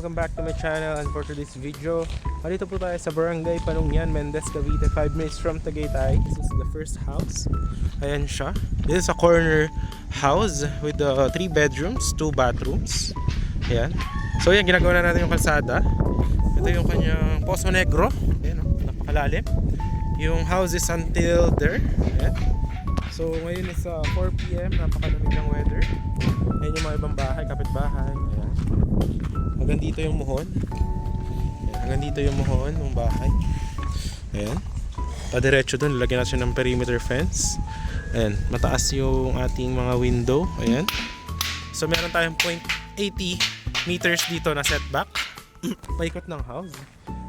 Welcome back to my channel, and for today's video, dito po tayo sa Barangay Panungyan, Mendez, Cavite, 5 minutes from Tagaytay. This is the first house. Ayan siya. This is a corner house with 3 bedrooms, 2 bathrooms. Ayan. So yan, ginagawa na natin yung kalsada. Ito yung kanyang Poso Negro. Ayan, napakalalim. Yung house is until there. Ayan. So ngayon is 4 PM, napakalamig ng weather. Ayan yung mga ibang bahay, kapitbahay. Ayan. Hanggang dito yung muhon. Ayan, hanggang dito yung muhon ng bahay. Ayan. Padiretso dun, lalagyan natin ng perimeter fence. Ayan, mataas yung ating mga window. Ayan. So meron tayong 0.80 meters dito na setback. Paikot ng house.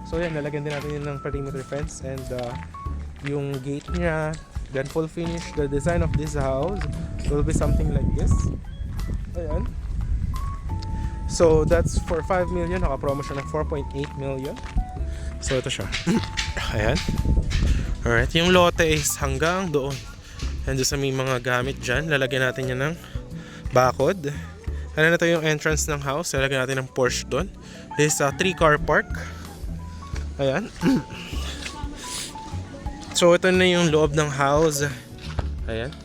So ayan, lalagyan din natin yun ng perimeter fence. And yung gate niya, then full finish, the design of this house will be something like this. Ayan. So that's for 5 million, naka-promo siya ng 4.8 million. So ito siya. Ayan. Alright, yung lote is hanggang doon. And doon sa may mga gamit dyan, lalagyan natin yan ng bakod. Ano na ito yung entrance ng house, lalagyan natin ng Porsche doon. This is a 3-car park. Ayan. So ito na yung loob ng house. Ayan.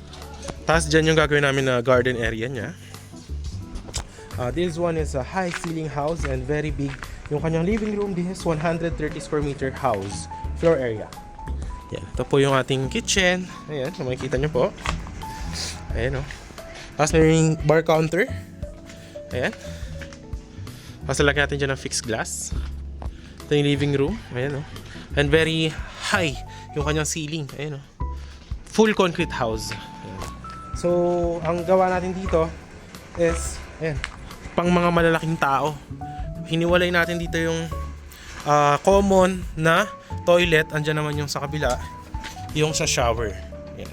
Tapos dyan yung gagawin namin na garden area nya. This one is a high ceiling house and very big. Yung kanyang living room, this is 130 square meter house floor area. Yan. Ito po yung ating kitchen. Ayan, makikita nyo po. Ayan o. Tapos may bar counter. Ayan. Tapos lagyan natin dyan ng fixed glass. Ito yung living room. Ayan o. And very high yung kanyang ceiling. Ayan o. Full concrete house. Ayan. So, ang gawa natin dito is, ayan, pang mga malalaking tao. Hiniwalay natin dito yung common na toilet. Andyan naman yung sa kabila, yung sa shower. Ayan.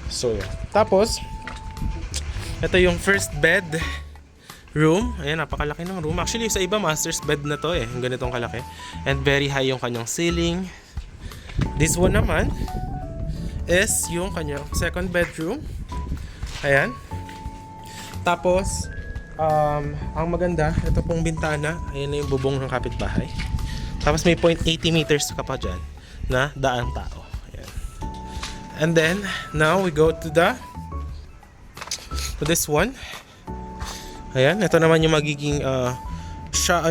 So, yan. Tapos, ito yung first bed room. Ayan, napakalaki ng room. Actually, sa iba, master's bed na to eh. Yung ganitong kalaki. And very high yung kanyang ceiling. This one naman is yung kanyang second bedroom. Ayan. Tapos, ang maganda, ito pong bintana. Ayan na yung bubong ng kapitbahay. Tapos may 0.80 meters ka pa dyan na daang tao. Ayan. And then, now we go to this one. Ayan, ito naman yung magiging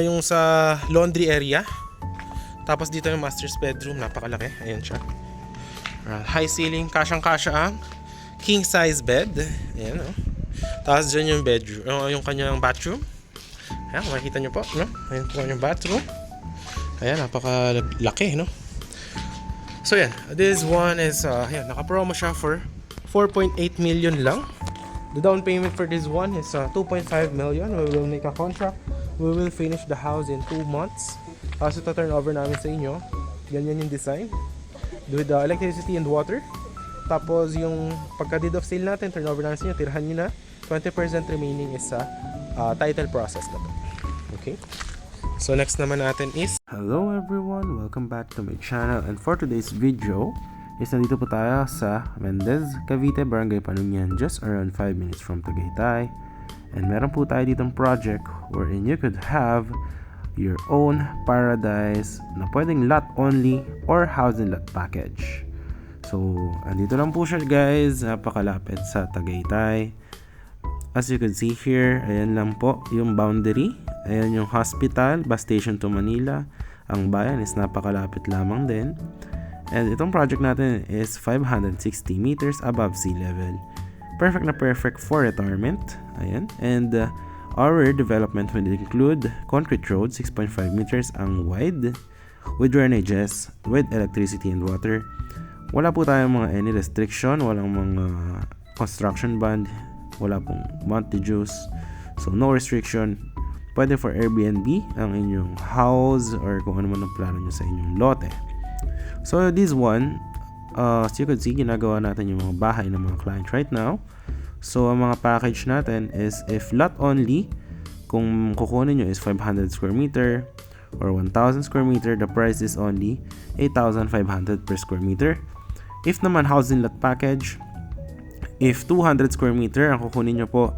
yung sa laundry area. Tapos dito yung master's bedroom, napakalaki. Ayan siya. High ceiling, kasyang-kasya ang king size bed. Ayan o. Tapos dyan yung bedroom, yung kanyang bathroom. Ayan, makikita nyo po, no? Ayan po yung bathroom. Ayan, napakalaki, no? So yan, this one is, ayan, naka-promo siya for 4.8 million lang. The down payment for this one is 2.5 million. We will make a contract. We will finish the house in 2 months. Tapos ito turn over namin sa inyo. Ganyan yung design. With the electricity and water. Tapos yung pagka-deed of sale natin, turn over namin sa inyo, tirahan nyo na. 20% remaining is sa title process na to. Okay? So next naman natin is... Hello everyone! Welcome back to my channel. And for today's video, is nandito po tayo sa Mendez, Cavite, Barangay Panungyan, just around 5 minutes from Tagaytay. And meron po tayo ditong project wherein you could have your own paradise na pwedeng lot only or housing lot package. So, andito lang po siya guys, napakalapit sa Tagaytay. As you can see here, ayan lang po yung boundary. Ayan yung hospital, bus station to Manila. Ang bayan is napakalapit lamang din. And itong project natin is 560 meters above sea level. Perfect na perfect for retirement. Ayan. And our development will include concrete road, 6.5 meters ang wide, with drainages, with electricity and water. Wala po tayong mga any restriction, walang mga construction ban, wala pong monthly dues. So no restriction. Pwede for Airbnb ang inyong house or kung ano man ang plano nyo sa inyong lote. So this one, as you can see, ginagawa natin yung mga bahay ng mga client right now. So ang mga package natin is if lot only, kung kukunin nyo is 500 square meter or 1,000 square meter, the price is only 8,500 per square meter. If naman housing lot package, if 200 square meter ang kukunin nyo po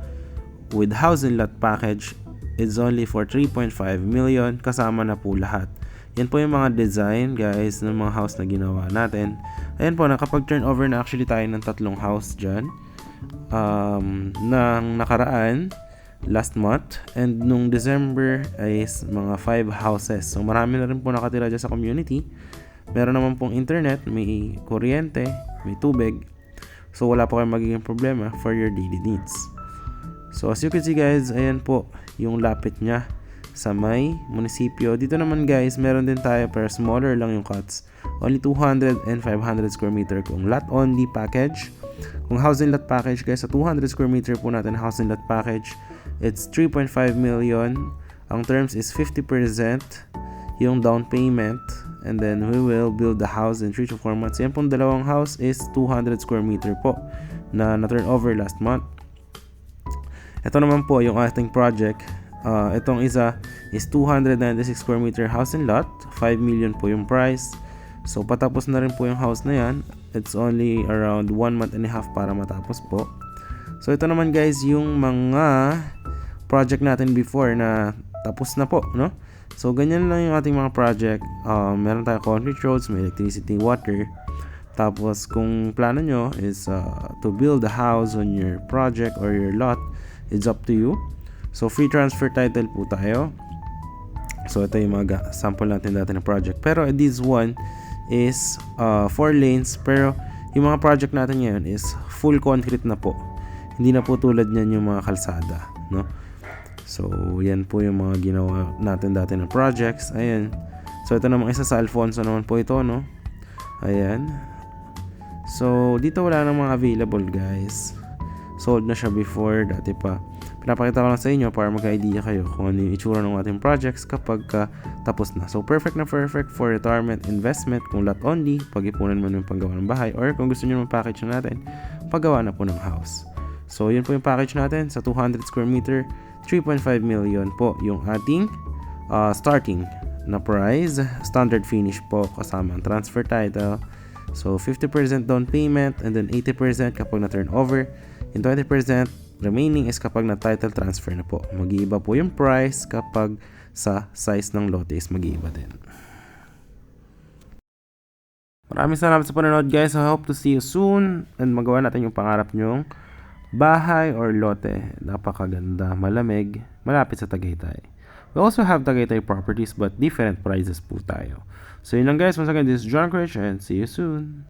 with housing lot package, is only for 3.5 million kasama na po lahat. Yan po yung mga design guys ng mga house na ginawa natin. Ayan po, nakapag turnover na actually tayo ng 3 house dyan nang nakaraan last month, and nung December ay mga 5 houses. So marami na rin po nakatira dyan sa community. Meron naman pong internet, may kuryente, may tubig. So wala po kayong magiging problema for your daily needs. So as you can see guys, ayan po yung lapit niya sa may munisipyo. Dito naman guys, meron din tayo pero smaller lang yung cuts. Only 200 and 500 square meter kung lot only package. Kung housing lot package guys, sa 200 square meter po natin housing lot package, it's 3.5 million. Ang terms is 50% yung down payment, and then we will build the house in 3 to 4 months. Yan pong dalawang house is 200 square meter po na turn over last month. Ito naman po yung ating project. Itong isa is 296 square meter house and lot. 5 million po yung price. So patapos na rin po yung house na yan. It's only around 1 month and a half para matapos po. So ito naman guys yung mga project natin before na tapos na po, no? So ganyan lang yung ating mga project. Meron tayo concrete roads, may electricity, water. Tapos kung plano nyo is to build a house on your project or your lot, it's up to you. So free transfer title po tayo. So ito yung mga sample natin dati na project. Pero this one is 4 lanes, pero yung mga project natin ngayon is full concrete na po. Hindi na po tulad niyan yung mga kalsada, no? So yan po yung mga ginawa natin dati na projects. Ayan. So ito namang isa sa Alfonso naman po ito, no? Ayan. So dito wala nang mga available guys. Sold na siya before, dati pa. Pinapakita ko lang sa inyo para magka-idea kayo kung ano yung itsura ng ating projects kapag tapos na. So perfect na perfect for retirement investment kung lot only, pag-ipunan mo ng panggawa ng bahay, or kung gusto nyo mag-package na natin, paggawa na po ng house. So yun po yung package natin sa 200 square meter, 3.5 million po yung ating starting na price. Standard finish po kasama ang transfer title. So 50% down payment and then 80% kapag na-turn over. And 20% remaining is kapag na-title transfer na po. Mag-iiba po yung price kapag sa size ng lote is mag-iiba din. Maraming salamat sa panonood guys. I hope to see you soon and magawa natin yung pangarap nyong bahay or lote. Napakaganda, malamig, malapit sa Tagaytay. We also have Tagaytay properties but different prices po tayo. So yun lang guys. Once again, this is John Crich and see you soon.